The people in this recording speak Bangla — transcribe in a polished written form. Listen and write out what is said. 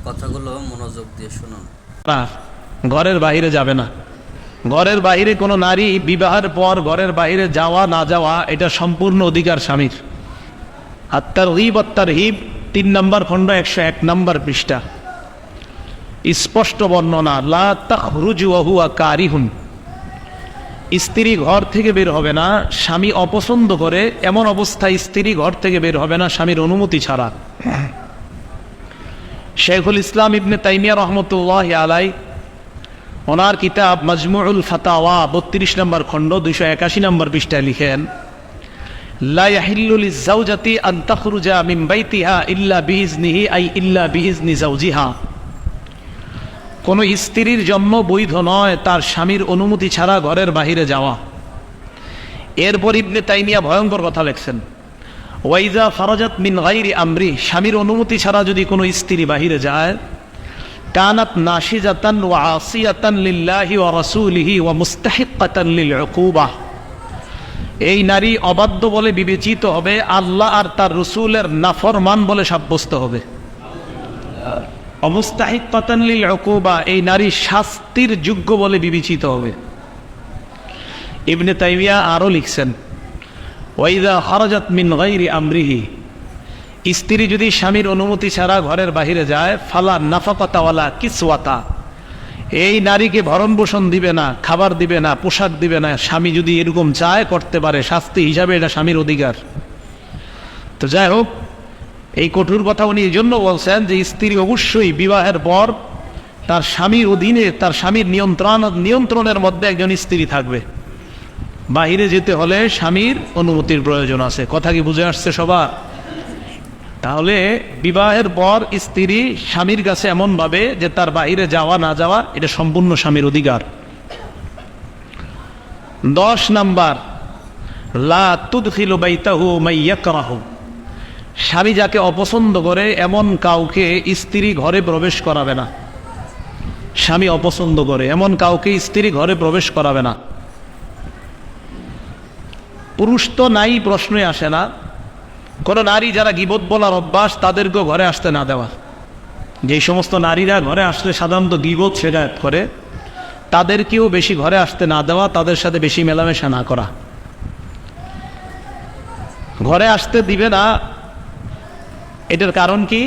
কথাগুলো মনোযোগ দিয়ে শুনুন। না, ঘরের বাইরে যাবে না। ঘরের বাইরে কোনো নারী বিবাহের পর ঘরের বাইরে যাওয়া না যাওয়া এটা সম্পূর্ণ অধিকার স্বামীর। আত-তারগীব ওয়াত-তারহীব ৩ নম্বর খণ্ড ১০১ নম্বর পৃষ্ঠা স্পষ্ট বর্ণনা, লা তাখরুজু ওয়া হুয়া কারিহুন। স্ত্রী ঘর থেকে বের হবে না স্বামী অপছন্দ করে, এমন অবস্থায় স্ত্রী ঘর থেকে বের হবে না স্বামীর অনুমতি ছাড়া। শেখুল ইসলাম ইবনে তাইমিয়া রহমতুল্লাহ আলাই ওনার কিতাব মাজমুউল ফাতাওয়া ৩২ নম্বর খণ্ড ২৮১ নম্বর পৃষ্ঠায় লিখেন, লা ইয়াহিল্লু লিজ-যাওজাতি আন তাখরুজা মিন বাইতিহা ইল্লা বিইজনিহি আই ইল্লা বিইজনি যাওজিহা। কোন স্ত্রীর জন্য বৈধ নয় তার স্বামীর অনুমতি ছাড়া ঘরের বাহিরে যাওয়া। এরপর ইবনে তাইমিয়া ভয়ঙ্কর কথা লিখছেন, ওয়াইজা ফারাজাত মিন গায়রি আমরি, স্বামীর অনুমতি ছাড়া যদি কোনো স্ত্রী বাহিরে যায়, কানাত নাশিজাতান ওয়া আসিয়াতান লিল্লাহি ওয়া রাসূলিহি ওয়া মুস্তাহিক্কাতান লিল উকুবা। এই নারী অবাধ্য বলে বিবেচিত হবে, আল্লাহ আর তার রাসূলের নাফরমান বলে সাব্যস্ত হবে। মুস্তাহিক্কাতান লিল উকুবা, এই নারী শাস্তির যোগ্য বলে বিবেচিত হবে। ইবনে তাইমিয়া আরও লিখছেন, ওয়াইদা খারাজাত মিন গায়রি আমরিহি, স্ত্রী যদি স্বামীর অনুমতি ছাড়া ঘরের বাহিরে যায়, ফালা নাফাকাতা ওয়ালা কিসওয়াতা, এই নারীকে ভরণ পোষণ দিবে না, খাবার দিবে না, পোশাক দিবে না। স্বামী যদি এরকম চায় করতে পারে, শাস্তি হিসাবে এটা স্বামীর অধিকার। তো যাই হোক, এই কঠোর কথা উনি এই জন্য বলছেন যে স্ত্রী অবশ্যই বিবাহের পর তার স্বামীর অধীনে, তার স্বামীর নিয়ন্ত্রণের মধ্যে একজন স্ত্রী থাকবে। বাহিরে যেতে হলে স্বামীর অনুমতির প্রয়োজন আছে। কথা কি বুঝে আসছে সবার? তাহলে বিবাহের পর স্ত্রী স্বামীর কাছে এমনভাবে যে তার বাহিরে যাওয়া না যাওয়া এটা সম্পূর্ণ স্বামীর অধিকার। ১০ নাম্বার, লা তুদখিলু বাইতাহু মান ইয়াকরাহু, স্বামী যাকে অপছন্দ করে এমন কাউকে স্ত্রী ঘরে প্রবেশ করাবে না। স্বামী অপছন্দ করে এমন কাউকে স্ত্রী ঘরে প্রবেশ করাবে না। পুরুষ তো নাই, প্রশ্নই আসে না। কোন নারী যারা গীবত বলার অভ্যাস, তাদেরকেও ঘরে আসতে না দেওয়া। যেই সমস্ত নারীরা ঘরে আসলে সাধারণত গীবত শেখায়ত করে, তাদেরকেও বেশি ঘরে আসতে না দেওয়া, তাদের সাথে বেশি মেলামেশা না করা। ঘরে আসতে দিবে না, এটার কারণ কি?